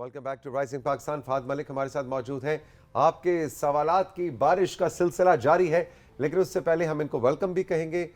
Welcome back to rising Pakistan. Fahad Malik हमारे साथ मौजूद हैं। आपके सवालात की बारिश का सिलसिला जारी है, लेकिन उससे पहले हम इनको वेलकम भी कहेंगे,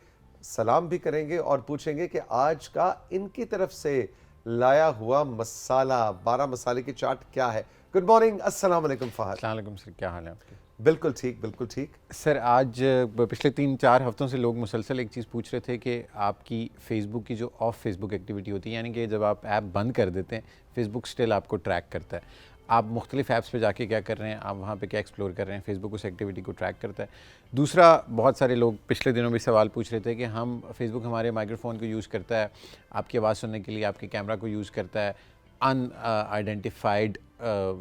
सलाम भी करेंगे और पूछेंगे कि आज का इनकी तरफ से लाया हुआ मसाला 12 मसाले की चाट क्या है। गुड मॉर्निंग, अस्सलाम वालेकुम फहद। अस्सलाम वालेकुम सर, क्या हाल है आपके? बिल्कुल ठीक, बिल्कुल ठीक। सर आज पिछले 3-4 हफ्तों से लोग मुसलसल एक चीज़ पूछ रहे थे कि आपकी फ़ेसबुक की जो ऑफ फेसबुक एक्टिविटी होती है, यानी कि जब आप ऐप बंद कर देते हैं फ़ेसबुक स्टिल आपको ट्रैक करता है। आप मुख्तलिफ ऐप्स पे जाके क्या कर रहे हैं, आप वहाँ पे क्या एक्सप्लोर कर रहे हैं, फ़ेसबुक उस एक्टिविटी को ट्रैक करता है। दूसरा, बहुत सारे लोग पिछले दिनों भी सवाल पूछ रहे थे कि हम फ़ेसबुक हमारे माइक्रोफ़ोन को यूज़ करता है, आपकी आवाज़ सुनने के लिए आपके कैमरा को यूज़ करता है अनआइडेंटिफाइड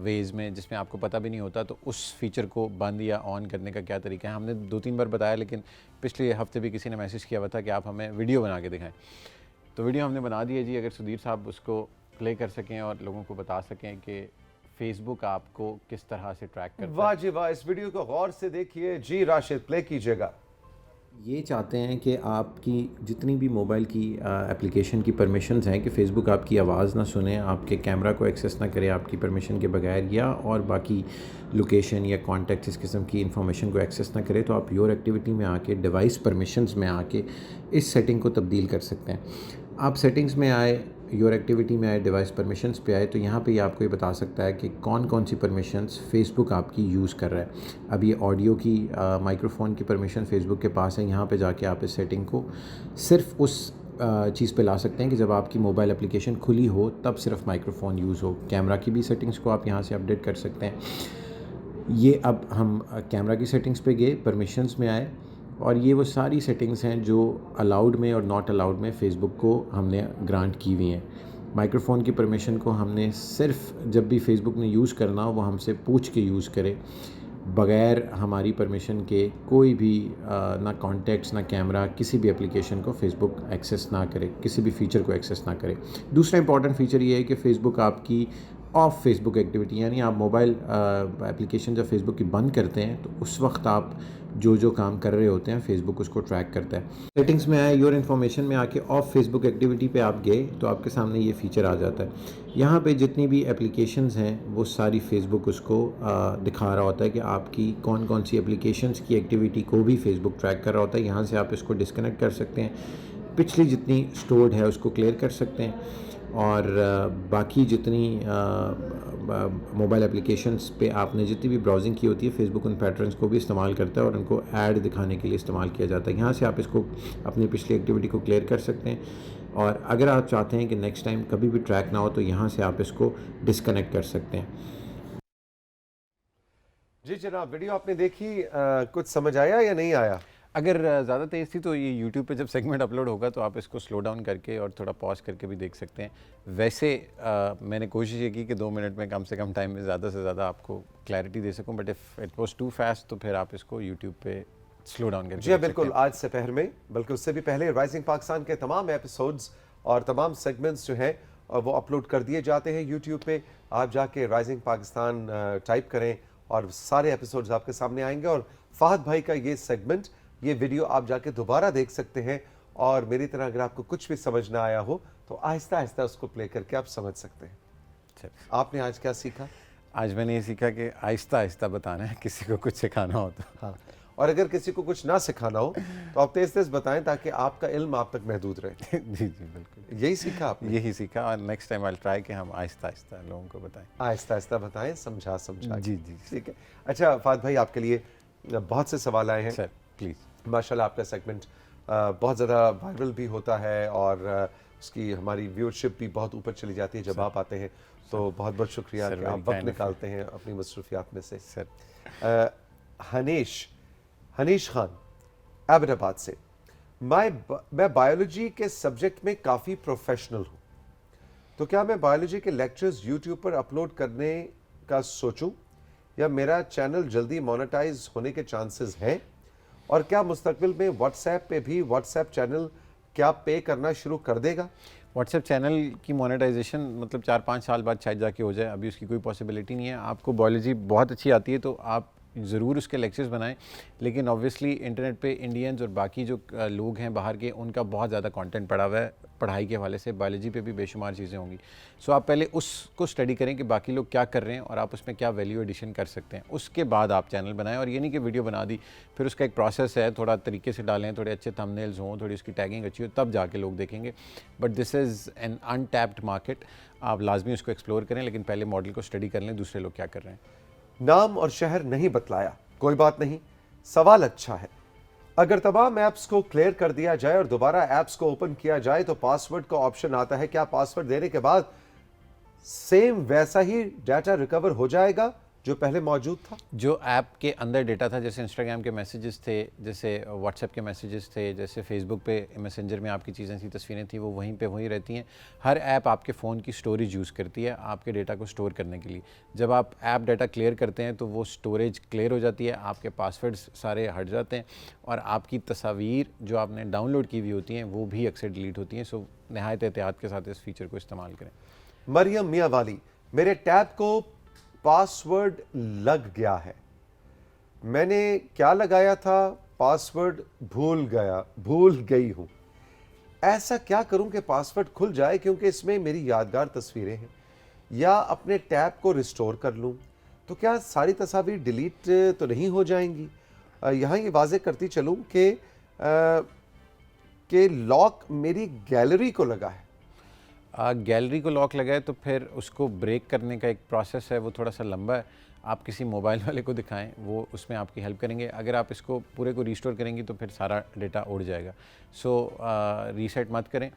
वेज़ में, जिसमें आपको पता भी नहीं होता, तो उस फीचर को बंद या ऑन करने का क्या तरीका है। हमने 2-3 बार बताया, लेकिन पिछले हफ्ते भी किसी ने मैसेज किया हुआ था कि आप हमें वीडियो बना के दिखाएं, तो वीडियो हमने बना दी है जी। अगर सुधीर साहब उसको प्ले कर सकें और लोगों को बता सकें कि फेसबुक आपको किस तरह से ट्रैक करता है। वाह जी वाह, इस वीडियो को गौर से देखिए जी। राशिद, प्ले कीजिएगा। ये चाहते हैं कि आपकी जितनी भी मोबाइल की एप्लीकेशन की परमिशंस हैं कि फ़ेसबुक आपकी आवाज़ ना सुने, आपके कैमरा को एक्सेस ना करे आपकी परमिशन के बगैर, या और बाकी लोकेशन या कॉन्टैक्ट इस किस्म की इंफॉर्मेशन को एक्सेस ना करे, तो आप योर एक्टिविटी में आके डिवाइस परमिशंस में आके इस सेटिंग को तब्दील कर सकते हैं। आप सेटिंग्स में आए, योर एक्टिविटी में आए, डिवाइस परमिशंस पे आए, तो यहाँ पे ये आपको ये बता सकता है कि कौन कौन सी परमिशंस फ़ेसबुक आपकी यूज़ कर रहा है। अब ये ऑडियो की माइक्रोफ़ोन की परमिशन फ़ेसबुक के पास है। यहाँ पे जाके आप इस सेटिंग को सिर्फ उस चीज़ पे ला सकते हैं कि जब आपकी मोबाइल एप्लीकेशन खुली हो तब सिर्फ माइक्रोफ़ोन यूज़ हो। कैमरा की भी सेटिंग्स को आप यहाँ से अपडेट कर सकते हैं। ये अब हम कैमरा की सेटिंग्स पे गए, परमिशंस में आए, और ये वो सारी सेटिंग्स हैं जो अलाउड में और नॉट अलाउड में फ़ेसबुक को हमने ग्रांट की हुई हैं। माइक्रोफ़ोन की परमिशन को हमने सिर्फ जब भी फ़ेसबुक ने यूज़ करना हो वो हमसे पूछ के यूज़ करे, बग़ैर हमारी परमिशन के कोई भी ना कॉन्टैक्ट्स ना कैमरा किसी भी एप्लीकेशन को फ़ेसबुक एक्सेस ना करे, किसी भी फ़ीचर को एक्सेस ना करे। दूसरा इंपॉर्टेंट फ़ीचर ये है कि फ़ेसबुक आपकी ऑफ फेसबुक एक्टिविटी, यानी आप मोबाइल एप्लीकेशन जब फेसबुक की बंद करते हैं तो उस वक्त आप जो जो काम कर रहे होते हैं फेसबुक उसको ट्रैक करता है। सेटिंग्स में आए, योर इन्फॉर्मेशन में आके ऑफ फेसबुक एक्टिविटी पे आप गए तो आपके सामने ये फ़ीचर आ जाता है। यहाँ पे जितनी भी एप्लीकेशंस हैं वो सारी फेसबुक उसको दिखा रहा होता है कि आपकी कौन कौन सी एप्लीकेशंस की एक्टिविटी को भी फेसबुक ट्रैक कर रहा होता है। यहाँ से आप इसको डिस्कनेक्ट कर सकते हैं, पिछली जितनी स्टोर्ड है उसको क्लियर कर सकते हैं, और बाकी जितनी मोबाइल एप्लीकेशंस पे आपने जितनी भी ब्राउजिंग की होती है फेसबुक उन पैटर्न्स को भी इस्तेमाल करता है और उनको ऐड दिखाने के लिए इस्तेमाल किया जाता है। यहाँ से आप इसको अपनी पिछली एक्टिविटी को क्लियर कर सकते हैं, और अगर आप चाहते हैं कि नेक्स्ट टाइम कभी भी ट्रैक ना हो तो यहाँ से आप इसको डिस्कनेक्ट कर सकते हैं। जी जनाब, वीडियो आपने देखी, कुछ समझ आया या नहीं आया? अगर ज़्यादा तेज़ थी तो ये यूट्यूब पे जब सेगमेंट अपलोड होगा तो आप इसको स्लो डाउन करके और थोड़ा पॉज करके भी देख सकते हैं। वैसे मैंने कोशिश ये की कि 2 मिनट में कम से कम टाइम में ज़्यादा से ज़्यादा आपको क्लैरिटी दे सकूं, but if it was too fast तो फिर आप इसको यूट्यूब पे स्लो डाउन करके जी बिल्कुल। आज से पहर में, बल्कि उससे भी पहले, राइजिंग पाकिस्तान के तमाम एपिसोड्स और तमाम सेगमेंट्स जो हैं वो अपलोड कर दिए जाते हैं यूट्यूब पे। आप जाके राइजिंग पाकिस्तान टाइप करें और सारे एपिसोड्स आपके सामने आएंगे। और फहद भाई का ये सेगमेंट, ये वीडियो आप जाके दोबारा देख सकते हैं, और मेरी तरह अगर आपको कुछ भी समझ ना आया हो तो आहिस्ता आहिस्ता उसको प्ले करके आप समझ सकते हैं। आपने आज क्या सीखा? आज मैंने ये सीखा कि आहिस्ता आहिस्ता बताना है, किसी को कुछ सिखाना हो तो। हाँ, और अगर किसी को कुछ ना सिखाना हो तो आप तेज तेज बताएं ताकि आपका इल्म आप तक महदूद रहे। जी जी बिल्कुल, यही सीखा आपने? यही सीखा, और नेक्स्ट टाइम आई ट्राई कि हम आहिस्ता आहिस्ता लोगों को बताएं। आहिस्ता आहिस्ता बताएं, समझा समझा। जी जी ठीक है। अच्छा फाद भाई, आपके लिए बहुत से सवाल आए हैं सर, प्लीज़। माशाल्लाह आपका सेगमेंट बहुत ज़्यादा वायरल भी होता है और उसकी हमारी व्यूअरशिप भी बहुत ऊपर चली जाती है जब आप आते हैं, तो बहुत बहुत शुक्रिया कि आप वक्त निकालते हैं अपनी मसरूफियात में से। सर हनीश खान एबटाबाद से, मैं बायोलॉजी के सब्जेक्ट में काफ़ी प्रोफेशनल हूँ, तो क्या मैं बायोलॉजी के लेक्चर्स यूट्यूब पर अपलोड करने का सोचूं, या मेरा चैनल जल्दी मोनेटाइज होने के चांसेस हैं, और क्या मुस्तकबिल में व्हाट्सएप पे भी व्हाट्सएप चैनल क्या पे करना शुरू कर देगा? व्हाट्सएप चैनल की मोनेटाइजेशन मतलब 4-5 साल बाद शायद जाके हो जाए, अभी उसकी कोई पॉसिबिलिटी नहीं है। आपको बायोलॉजी बहुत अच्छी आती है तो आप ज़रूर उसके लेक्चर्स बनाएं, लेकिन ऑब्वियसली इंटरनेट पे इंडियंस और बाकी जो लोग हैं बाहर के, उनका बहुत ज़्यादा कंटेंट पड़ा हुआ है पढ़ाई के हवाले से। बायोलॉजी पे भी बेशुमार चीज़ें होंगी। सो आप पहले उसको स्टडी करें कि बाकी लोग क्या कर रहे हैं और आप उसमें क्या वैल्यू एडिशन कर सकते हैं, उसके बाद आप चैनल बनाएं। और ये नहीं कि वीडियो बना दी फिर उसका एक प्रोसेस है, थोड़ा तरीके से डालें, थोड़े अच्छे थंबनेल्स हों, थोड़ी उसकी टैगिंग अच्छी हो, तब जाके लोग देखेंगे। But this is an untapped market, आप लाजमी उसको एक्सप्लोर करें, लेकिन पहले मॉडल को स्टडी कर लें दूसरे लोग क्या कर रहे हैं। नाम और शहर नहीं बतलाया, कोई बात नहीं, सवाल अच्छा है। अगर तमाम ऐप्स को क्लियर कर दिया जाए और दोबारा ऐप्स को ओपन किया जाए तो पासवर्ड का ऑप्शन आता है। क्या पासवर्ड देने के बाद सेम वैसा ही डाटा रिकवर हो जाएगा जो पहले मौजूद था? जो ऐप के अंदर डेटा था, जैसे इंस्टाग्राम के मैसेजेस थे, जैसे व्हाट्सएप के मैसेजेस थे, जैसे फेसबुक पे मैसेंजर में आपकी चीज़ें थी, तस्वीरें थी, वो वहीं पे वहीं रहती हैं। हर ऐप आपके फ़ोन की स्टोरेज यूज़ करती है आपके डेटा को स्टोर करने के लिए। जब आप ऐप डाटा क्लियर करते हैं तो वो स्टोरेज क्लियर हो जाती है, आपके पासवर्ड्स सारे हट जाते हैं और आपकी तस्वीर जो आपने डाउनलोड की हुई होती हैं वो भी अक्सर डिलीट होती हैं। सो नहायत एहतियात के साथ इस फीचर को इस्तेमाल करें। मरियम मियाँ वाली, मेरे टैब को पासवर्ड लग गया है, मैंने क्या लगाया था, पासवर्ड भूल गई हूं। ऐसा क्या करूं कि पासवर्ड खुल जाए, क्योंकि इसमें मेरी यादगार तस्वीरें हैं। या अपने टैब को रिस्टोर कर लूं तो क्या सारी तस्वीर डिलीट तो नहीं हो जाएंगी? यहां ये वाजे करती चलूं कि लॉक मेरी गैलरी को लगा है। गैलरी को लॉक लगा है तो फिर उसको ब्रेक करने का एक प्रोसेस है, वो थोड़ा सा लंबा है। आप किसी मोबाइल वाले को दिखाएं, वो उसमें आपकी हेल्प करेंगे। अगर आप इसको पूरे को रीस्टोर करेंगी तो फिर सारा डेटा उड़ जाएगा। सो रीसेट मत करें।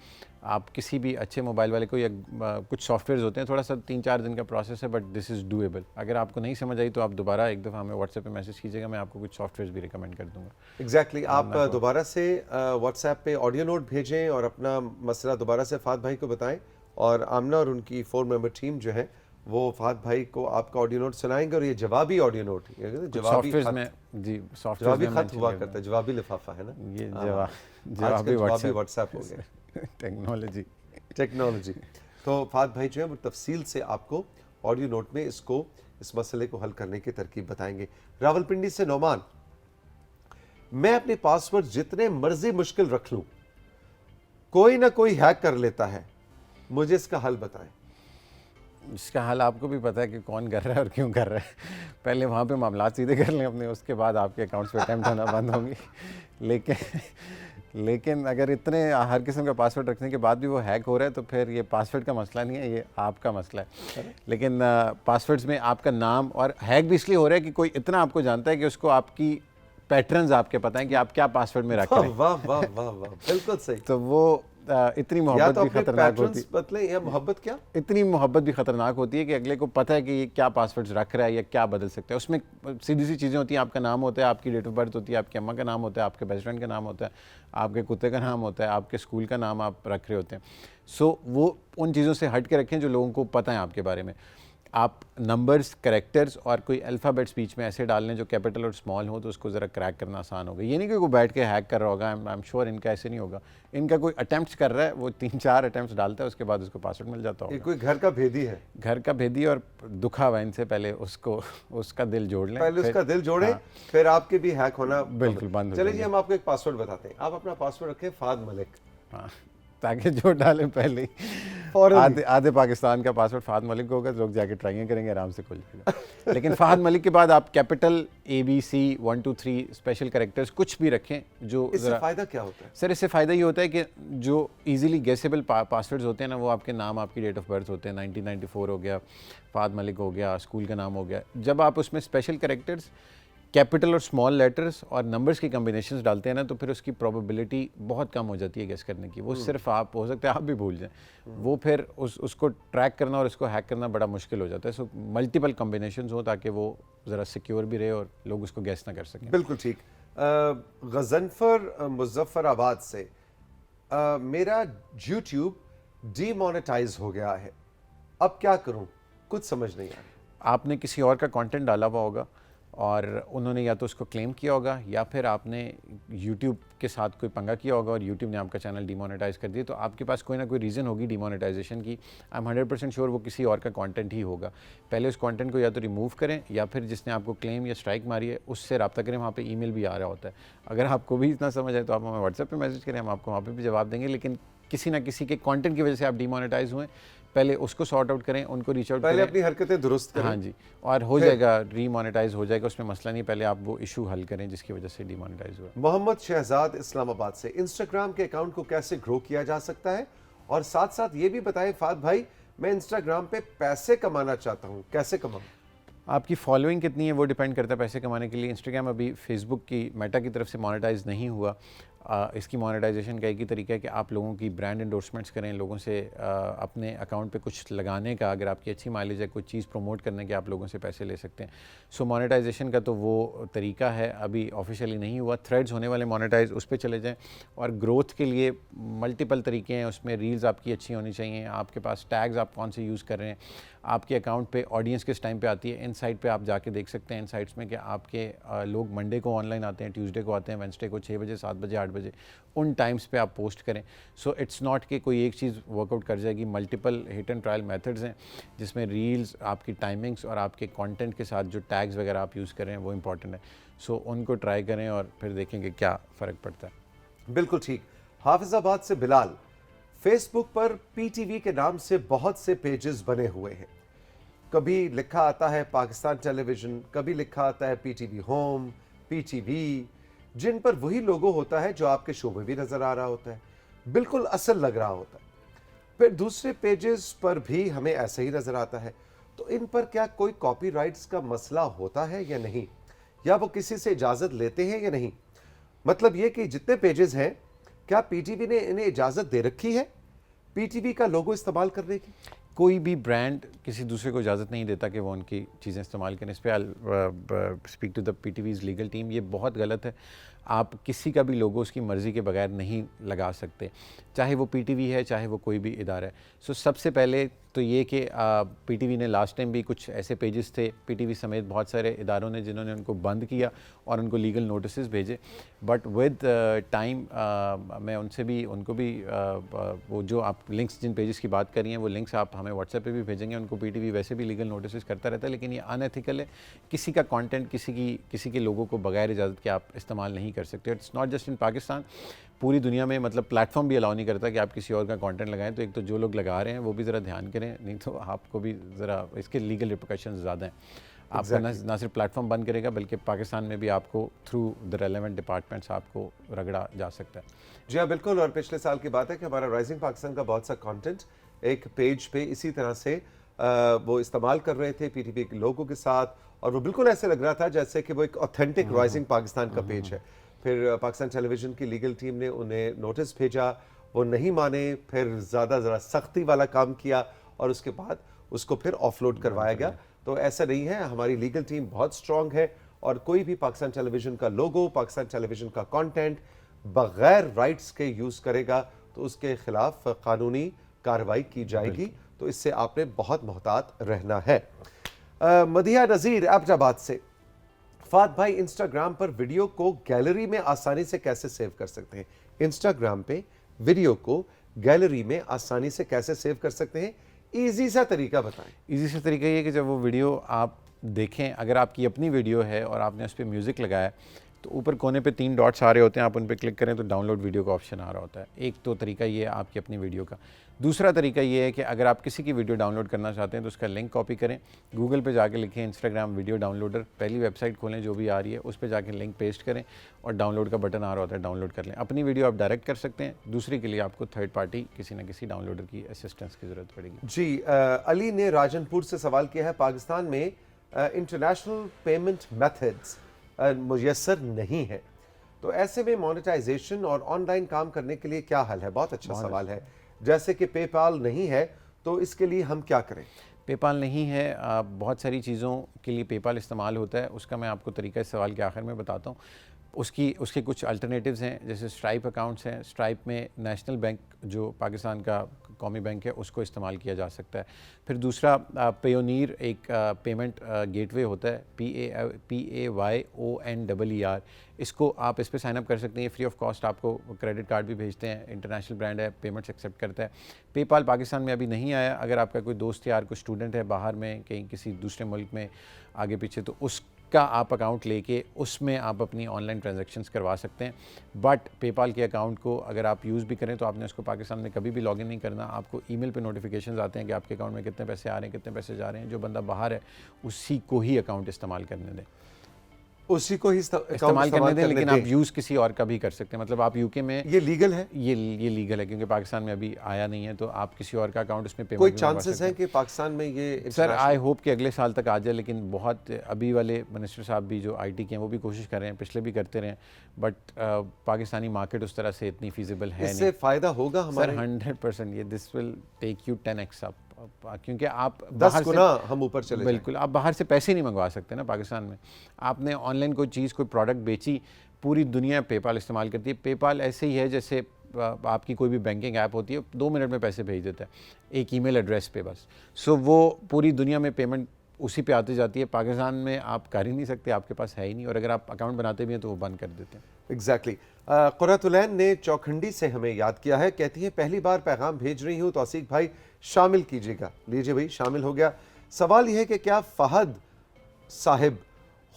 आप किसी भी अच्छे मोबाइल वाले को, या कुछ सॉफ्टवेयर्स होते हैं, थोड़ा सा 3-4 दिन का प्रोसेस है, बट दिस इज़ डूएबल। अगर आपको नहीं समझ आई तो आप दोबारा एक दफ़ा हमें व्हाट्सएप पे मैसेज कीजिएगा, मैं आपको कुछ सॉफ्टवेयर्स भी रिकमेंड कर दूँगा। एग्जैक्टली आप दोबारा से व्हाट्सएप पे ऑडियो नोट भेजें और अपना मसला दोबारा से फाद भाई को बताएं, और आमना और उनकी 4 मेंबर टीम जो है वो फाद भाई को आपका ऑडियो नोट सुनाएंगे। और ये जवाबी ऑडियो नोट, जवाबी खत हुआ करता है, जवाबी लिफाफा है ना, ये जवाबी व्हाट्सएप हो गया। टेक्नोलॉजी। तो फाद भाई जो है वो तफसील से आपको ऑडियो नोट में इस मसले को हल करने की तरकीब बताएंगे। रावलपिंडी से नौमान, मैं अपने पासवर्ड जितने मर्जी मुश्किल रख लूं, कोई ना कोई हैक कर लेता है, मुझे इसका हल बताएं। इसका हल आपको भी पता है कि कौन कर रहा है और क्यों कर रहा है। पहले वहाँ पे मामलात सीधे कर लें अपने, उसके बाद आपके अकाउंट्स पे अटैम्प्ट होना बंद होंगी। लेकिन अगर इतने हर किस्म का पासवर्ड रखने के बाद भी वो हैक हो रहा है तो फिर ये पासवर्ड का मसला नहीं है, ये आपका मसला है। लेकिन पासवर्ड्स में आपका नाम, और हैक भी इसलिए हो रहा है कि कोई इतना आपको जानता है कि उसको आपकी पैटर्न्स आपके पता है कि आप क्या पासवर्ड में रख रहे हैं। वाह वाह वाह वाह, बिल्कुल सही। तो वो इतनी मोहब्बत भी खतरनाक होती है, या मोहब्बत क्या, इतनी मोहब्बत भी खतरनाक होती है कि अगले को पता है कि ये क्या पासवर्ड्स रख रहा है या क्या बदल सकता है। उसमें सीधी सी चीज़ें होती हैं, आपका नाम होता है, आपकी डेट ऑफ बर्थ होती है, आपकी अम्मा का नाम होता है, आपके बेस्ट फ्रेंड का नाम होता है, आपके कुत्ते का नाम होता है, आपके स्कूल का नाम आप रख रहे होते हैं। सो वो उन चीज़ों से हट के रखें जो लोगों को पता है आपके बारे में। आप नंबर्स, कैरेक्टर्स और कोई अल्फ़ाबेट्स बीच में ऐसे डाल लें जो कैपिटल और स्मॉल हो, तो उसको ज़रा क्रैक करना आसान होगा। ये नहीं कि कोई बैठ के हैक कर रहा होगा, आई एम श्योर इनका ऐसे नहीं होगा। इनका कोई अटैम्प्ट्स कर रहा है, वो 3-4 अटैम्प्ट्स डालता है, उसके बाद उसको पासवर्ड मिल जाता होगा। कोई घर का भेदी है, घर का भेदी, और दुखा हुआ इनसे पहले उसका दिल जोड़ लें, पहले उसका दिल जोड़ें। हाँ। फिर आपके भी हैक होना बिल्कुल बंद हो। चलिए जी, हम आपको एक पासवर्ड बताते हैं। आप अपना पासवर्ड रखें फाद मलिक। हाँ, ताकि जो डालें पहले ही आधे पाकिस्तान का पासवर्ड फाद मलिक होगा, तो लोग जाके ट्राई करेंगे, आराम से खुल जाएगा। लेकिन फाद मलिक के बाद आप कैपिटल ABC 1 2 3 स्पेशल कैरेक्टर्स कुछ भी रखें। जो इससे फ़ायदा क्या होता है सर? इससे फ़ायदा ये होता है कि जो इजीली गेसेबल पासवर्ड्स होते हैं ना, वो आपके नाम, आपकी डेट ऑफ बर्थ होते हैं। 1994 हो गया, फाद मलिक हो गया, स्कूल का नाम हो गया। जब आप उसमें स्पेशल कैरेक्टर्स, कैपिटल और स्मॉल लेटर्स और नंबर्स की कम्बिनेशंस डालते हैं ना, तो फिर उसकी प्रोबेबिलिटी बहुत कम हो जाती है गेस करने की। वो सिर्फ आप, हो सकता है आप भी भूल जाएं, वो फिर उसको ट्रैक करना और उसको हैक करना बड़ा मुश्किल हो जाता है। सो मल्टीपल कम्बिनेशंस हो ताकि वो ज़रा सिक्योर भी रहे और लोग उसको गेस ना कर सकें। बिल्कुल ठीक। गज़नफर मुजफ्फराबाद से, मेरा YouTube डीमोनेटाइज हो गया है, अब क्या करूं, कुछ समझ नहीं आ रहा। आपने किसी और का कंटेंट डाला हुआ होगा, और उन्होंने या तो उसको क्लेम किया होगा या फिर आपने YouTube के साथ कोई पंगा किया होगा और YouTube ने आपका चैनल डिमोनेटाइज कर दिया, तो आपके पास कोई ना कोई रीज़न होगी डिमोनेटाइजेशन की। आई एम 100% श्योर वो किसी और का कंटेंट ही होगा। पहले उस कंटेंट को या तो रिमूव करें या फिर जिसने आपको क्लेम या स्ट्राइक मारी है उससे रब्ता करें। वहाँ पे ईमेल भी आ रहा होता है। अगर आपको भी इतना समझ आए तो आप हमें व्हाट्सएप पे मैसेज करें, हम आपको वहाँ पे भी जवाब देंगे। लेकिन किसी ना किसी के कंटेंट की वजह से आप डिमोनेटाइज हुए, पहले उसको सॉर्ट आउट करें, उनको रीच आउट करें, पहले अपनी हरकतें दुरुस्त करें। हाँ जी, और हो जाएगा, रीमोनेटाइज हो जाएगा, उसमें मसला नहीं। पहले आप वो इशू हल करें जिसकी वजह से डिमोनेटाइज हुआ। मोहम्मद शहजाद इस्लामाबाद से, इंस्टाग्राम के अकाउंट को कैसे ग्रो किया जा सकता है, और साथ साथ ये भी बताएं फाद भाई, मैं इंस्टाग्राम पे पैसे कमाना चाहता हूं, कैसे कमाऊं? आपकी फॉलोइंग कितनी है वो डिपेंड करता है पैसे कमाने के लिए। इंस्टाग्राम अभी फेसबुक की मेटा की तरफ से मोनेटाइज नहीं हुआ। इसकी मोनेटाइजेशन का एक ही तरीका है कि आप लोगों की ब्रांड इंडोर्समेंट्स करें, लोगों से अपने अकाउंट पे कुछ लगाने का, अगर आपकी अच्छी माइलेज है, कोई चीज़ प्रमोट करने के, आप लोगों से पैसे ले सकते हैं। सो मोनेटाइजेशन का तो वो तरीका है, अभी ऑफिशियली नहीं हुआ। थ्रेड्स होने वाले मोनेटाइज, उस पर चले जाएँ। और ग्रोथ के लिए मल्टीपल तरीके हैं, उसमें रील्स आपकी अच्छी होनी चाहिए, आपके पास टैग्स आप कौन से यूज़ कर रहे हैं, आपके अकाउंट पे ऑडियंस किस टाइम पे आती है। इनसाइट पे आप जाके देख सकते हैं, इनसाइट्स में कि आपके लोग मंडे को ऑनलाइन आते हैं, ट्यूसडे को आते हैं, वेडनेसडे को 6 बजे, 7 बजे, 8 बजे, उन टाइम्स पे आप पोस्ट करें। सो इट्स नॉट कि कोई एक चीज़ वर्कआउट कर जाएगी। Multiple hit and trial methods हैं जिसमें रील्स, आपकी टाइमिंग्स और आपके कंटेंट के साथ जो टैग्स वगैरह आप यूज़ करें वो इंपॉर्टेंट है। सो उनको ट्राई करें और फिर देखेंगे क्या फ़र्क पड़ता है। बिल्कुल ठीक। हाफिजाबाद से बिलाल, फेसबुक पर पीटीवी के नाम से बहुत से पेजेस बने हुए हैं। कभी लिखा आता है पाकिस्तान टेलीविजन, कभी लिखा आता है पीटीवी होम, पीटीवी, जिन पर वही लोगो होता है जो आपके शो में भी नजर आ रहा होता है, बिल्कुल असल लग रहा होता है। फिर दूसरे पेजेस पर भी हमें ऐसे ही नजर आता है। तो इन पर क्या कोई कॉपीराइट्स का मसला होता है या नहीं, या वो किसी से इजाजत लेते हैं या नहीं? मतलब ये कि जितने पेजेस हैं, क्या पीटीवी ने इन्हें इजाजत दे रखी है पीटीवी का लोगो इस्तेमाल करने की? कोई भी ब्रांड किसी दूसरे को इजाज़त नहीं देता कि वो उनकी चीज़ें इस्तेमाल करें। इस पर speak to the PTV's legal team, ये बहुत गलत है। आप किसी का भी लोगो उसकी मर्ज़ी के बगैर नहीं लगा सकते, चाहे वो पीटीवी है, चाहे वो कोई भी इदारा है। सो सबसे पहले तो ये कि पीटीवी ने लास्ट टाइम भी कुछ ऐसे पेजेस थे, पीटीवी समेत बहुत सारे इदारों ने, जिन्होंने उनको बंद किया और उनको लीगल नोटिस भेजे। बट विद टाइम मैं उनसे भी, उनको भी वो जो आप लिंक्स, जिन पेजेस की बात कर रही हैं, वो लिंक्स आप हमें व्हाट्सएप पे भी भेजेंगे। उनको पीटीवी वैसे भी लीगल नोटिस करता रहता है, लेकिन ये अनएथिकल है। किसी का कंटेंट किसी के लोगों को बगैर इजाज़त के आप इस्तेमाल नहीं कर सकते। It's not just in Pakistan, पूरी दुनिया में, मतलब प्लेटफॉर्म भी अलाउ नहीं करता कि आप किसी और का कंटेंट लगाएं। तो एक तो जो लोग लगा रहे हैं वो भी ज़रा ध्यान करें, नहीं तो आपको भी ज़रा इसके लीगल रिपरकशंस ज़्यादा हैं। आपको ना सिर्फ प्लेटफॉर्म बंद करेगा, बल्कि पाकिस्तान में भी आपको थ्रू द रेलेवेंट डिपार्टमेंट्स आपको रगड़ा जा सकता है। जी हाँ, बिल्कुल। और पिछले साल की बात है कि हमारा राइजिंग पाकिस्तान का बहुत सा कंटेंट एक पेज पे इसी तरह से वो इस्तेमाल कर रहे थे पीटीवी के लोगों के साथ, और वो बिल्कुल ऐसे लग रहा था जैसे कि वो एक ऑथेंटिक राइजिंग पाकिस्तान का पेज है। फिर पाकिस्तान टेलीविजन की लीगल टीम ने उन्हें नोटिस भेजा, वो नहीं माने, फिर ज़रा सख्ती वाला काम किया और उसके बाद उसको फिर ऑफलोड करवाया गया। तो ऐसा नहीं है, हमारी लीगल टीम बहुत स्ट्रांग है, और कोई भी पाकिस्तान टेलीविजन का लोगो, पाकिस्तान टेलीविजन का कंटेंट बगैर राइट्स के यूज़ करेगा तो उसके खिलाफ कानूनी कार्रवाई की जाएगी। तो इससे आपने बहुत मोहतात रहना है। मदिया नज़ीर एबटाबाद से, फात भाई, इंस्टाग्राम पर वीडियो को गैलरी में आसानी से कैसे सेव कर सकते हैं? इंस्टाग्राम पे वीडियो को गैलरी में आसानी से कैसे सेव कर सकते हैं? इजी सा तरीका बताएं। इजी सा तरीका ये कि जब वो वीडियो आप देखें, अगर आपकी अपनी वीडियो है और आपने उस पर म्यूज़िक लगाया, तो ऊपर कोने पे 3 डॉट्स आ रहे होते हैं, आप उन पर क्लिक करें तो डाउनलोड वीडियो का ऑप्शन आ रहा होता है। एक तो तरीका ये है आपकी अपनी वीडियो का। दूसरा तरीका ये है कि अगर आप किसी की वीडियो डाउनलोड करना चाहते हैं तो उसका लिंक कॉपी करें, गूगल पे जाके लिखें इंस्टाग्राम वीडियो डाउनलोडर, पहली वेबसाइट खोलें जो भी आ रही है, उस पर जाके लिंक पेस्ट करें और डाउनलोड का बटन आ रहा होता है, डाउनलोड कर लें। अपनी वीडियो आप डायरेक्ट कर सकते हैं, दूसरी के लिए आपको थर्ड पार्टी किसी न किसी डाउनलोडर की असिस्टेंस की ज़रूरत पड़ेगी। जी, अली ने राजनपुर से सवाल किया है, पाकिस्तान में इंटरनेशनल पेमेंट मेथड्स मुयस्सर नहीं है, तो ऐसे में मोनेटाइजेशन और ऑनलाइन काम करने के लिए क्या हल है? बहुत अच्छा सवाल है। जैसे कि पेपाल नहीं है, तो इसके लिए हम क्या करें? पेपाल नहीं है, बहुत सारी चीज़ों के लिए पेपाल इस्तेमाल होता है, उसका मैं आपको तरीका इस सवाल के आखिर में बताता हूँ। उसके कुछ अल्टरनेटिव्स हैं, जैसे स्ट्राइप अकाउंट्स हैं। स्ट्राइप में नेशनल बैंक जो पाकिस्तान का कौमी बैंक है उसको इस्तेमाल किया जा सकता है। फिर दूसरा पेयोनीर एक पेमेंट गेटवे होता है, PAYONER। इसको आप इस पर साइन अप कर सकते हैं, फ्री ऑफ कॉस्ट आपको क्रेडिट कार्ड भी भेजते हैं, इंटरनेशनल ब्रांड है, पेमेंट्स एक्सेप्ट करता है। पेपाल पाकिस्तान में अभी नहीं आया। अगर आपका कोई दोस्त यार कोई स्टूडेंट है बाहर में कहीं किसी दूसरे मुल्क में आगे पीछे, तो उसका आप अकाउंट लेके उसमें आप अपनी ऑनलाइन ट्रांजैक्शंस करवा सकते हैं। बट पेपाल के अकाउंट को अगर आप यूज़ भी करें तो आपने उसको पाकिस्तान में कभी भी लॉगिन नहीं करना। आपको ईमेल पे नोटिफिकेशंस आते हैं कि आपके अकाउंट में कितने पैसे आ रहे हैं, कितने पैसे जा रहे हैं। जो बंदा बाहर है उसी को ही अकाउंट इस्तेमाल करने दें, उसी को ही इस्तेमाल करने दें, लेकिन आप यूज़ किसी और का भी कर सकते हैं। मतलब आप यूके में ये लीगल है, ये लीगल है क्योंकि पाकिस्तान में अभी आया नहीं है, तो आप किसी और का अकाउंट उसमें पेमेंट कोई चांसेस हैं कि पाकिस्तान में ये सर आई होप कि अगले साल तक आ जाए, लेकिन बहुत अभी वाले मिनिस्टर साहब भी जो आईटी के हैं वो भी कोशिश कर रहे हैं, पिछले भी करते रहे हैं, बट पाकिस्तानी मार्केट उस तरह से इतनी फीजिबल है इससे नहीं। फायदा होगा हमारे? सर 100% ये this will take you 10x up, क्योंकि आप 10 गुना हम ऊपर चले बिल्कुल आप बाहर से पैसे नहीं मंगवा सकते ना पाकिस्तान में। आपने ऑनलाइन कोई चीज़ कोई प्रोडक्ट बेची, पूरी दुनिया पेपाल इस्तेमाल करती है। पेपाल ऐसे ही है जैसे आपकी कोई भी बैंकिंग ऐप होती है, 2 मिनट में पैसे भेज देता है एक ईमेल एड्रेस पे बस। सो वो पूरी दुनिया में पेमेंट उसी पे आती जाती है। पाकिस्तान में आप कर ही नहीं सकते, आपके पास है ही नहीं, और अगर आप अकाउंट बनाते भी हैं तो वो बंद कर देते हैं। एग्जैक्टली। कुर्रतुलैन ने चौखंडी से हमें याद किया है, कहती है पहली बार पैगाम भेज रही हूँ, तौसीक भाई शामिल कीजिएगा। लीजिए भाई, शामिल हो गया। सवाल यह है कि क्या फहद साहिब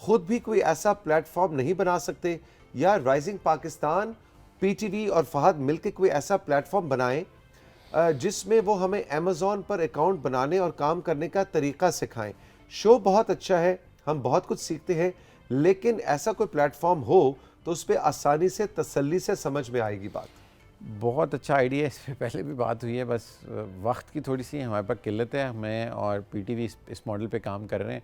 खुद भी कोई ऐसा प्लेटफॉर्म नहीं बना सकते, या राइजिंग पाकिस्तान, PTV और फहद मिलकर कोई ऐसा प्लेटफॉर्म बनाएं जिसमें वो हमें अमेज़ॉन पर अकाउंट बनाने और काम करने का तरीका सिखाएं। शो बहुत अच्छा है, हम बहुत कुछ सीखते हैं, लेकिन ऐसा कोई प्लेटफॉर्म हो तो उस पर आसानी से तसल्ली से समझ में आएगी बात। बहुत अच्छा आइडिया है, इस पर पहले भी बात हुई है, बस वक्त की थोड़ी सी हमारे पास किल्लत है। मैं और PTV इस मॉडल पे काम कर रहे हैं।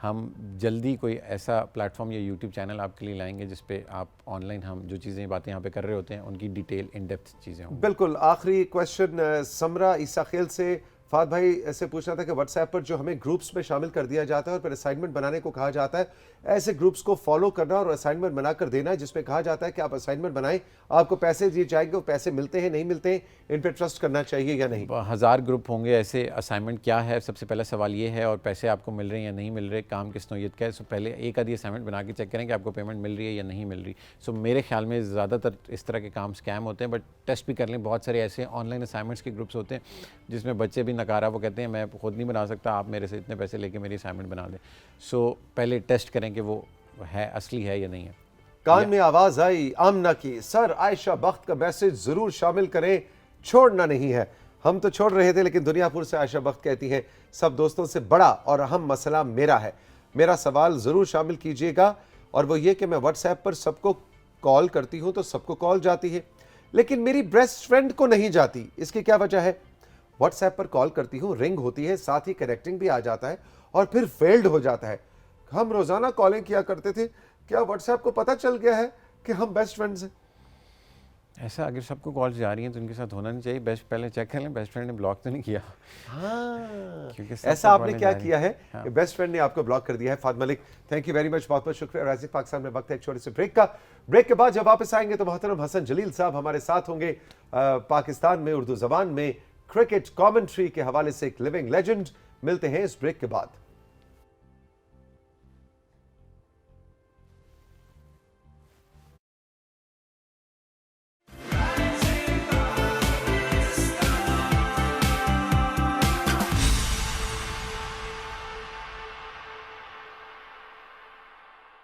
हम जल्दी कोई ऐसा प्लेटफॉर्म या यूट्यूब चैनल आपके लिए लाएंगे जिस पे आप ऑनलाइन हम जो चीज़ें बातें यहाँ पे कर रहे होते हैं उनकी डिटेल इन डेप्थ चीज़ें हों। बिल्कुल। आखिरी क्वेश्चन समरा ईसा खेल से फाद भाई से पूछना था कि व्हाट्सएप पर जो हमें ग्रुप्स में शामिल कर दिया जाता है और फिर असाइनमेंट बनाने को कहा जाता है, ऐसे ग्रुप्स को फॉलो करना और असाइनमेंट बनाकर देना जिसमें कहा जाता है कि आप असाइनमेंट बनाएं, आपको पैसे दिए जाएंगे, वो पैसे मिलते हैं नहीं मिलते हैं, इन पर ट्रस्ट करना चाहिए या नहीं? 1000 ग्रुप होंगे ऐसे। असाइनमेंट क्या है सबसे पहला सवाल ये है, और पैसे आपको मिल रहे हैं या नहीं मिल रहे, काम किस नौयत का है। सो पहले एक आधी असाइनमेंट बना के चेक करें कि आपको पेमेंट मिल रही है या नहीं मिल रही। सो मेरे ख्याल में ज़्यादातर इस तरह के काम स्कैम होते हैं, बट टेस्ट भी कर लें। बहुत सारे ऐसे ऑनलाइन असाइनमेंट्स के ग्रुप्स होते हैं जिसमें बच्चे भी नकारा, वो कहते हैं मैं खुद नहीं बना सकता, आप मेरे से इतने पैसे लेके मेरी असाइनमेंट बना दें। सो पहले टेस्ट करें कि वो है असली है या नहीं है। कान में आवाज आई आमना की, सर आयशा बख्त का मैसेज जरूर शामिल करें, छोड़ना नहीं है। हम तो छोड़ रहे थे, लेकिन दुनियापुर से आयशा बख्त कहती हैं सब दोस्तों से बड़ा और अहम मसला मेरा है, मेरा सवाल जरूर शामिल कीजिएगा। और वो ये कि मैं व्हाट्सएप पर सबको कॉल करती हूं तो सबको कॉल जाती है, लेकिन मेरी बेस्ट फ्रेंड को नहीं जाती, इसकी क्या वजह है? व्हाट्सएप पर कॉल करती हूँ, रिंग होती है, साथ ही कनेक्टिंग भी आ जाता है और फिर फेल्ड हो जाता है। हम रोजाना कॉलिंग किया करते थे, क्या व्हाट्सएप को पता चल गया है कि हम बेस्ट फ्रेंड्स हैं? ऐसा अगर सबको कॉल्स जा रही हैं तो उनके साथ होना नहीं चाहिए। बेस्ट पहले चेक कर लें बेस्ट फ्रेंड ने ब्लॉक तो नहीं किया। हाँ, क्योंकि ऐसा आपने क्या किया है कि बेस्ट फ्रेंड ने आपको ब्लॉक कर दिया है? Fahd Malik, thank you very much, बहुत बहुत शुक्रिया। राइजिंग पाकिस्तान में वक्त है एक छोटे से ब्रेक का। ब्रेक के बाद जब वापस आएंगे तो मोहतरम हसन जलील साहब हमारे साथ होंगे। पाकिस्तान में उर्दू जबान में क्रिकेट कॉमेंट्री के हवाले से एक लिविंग लेजेंड। मिलते हैं इस ब्रेक के बाद।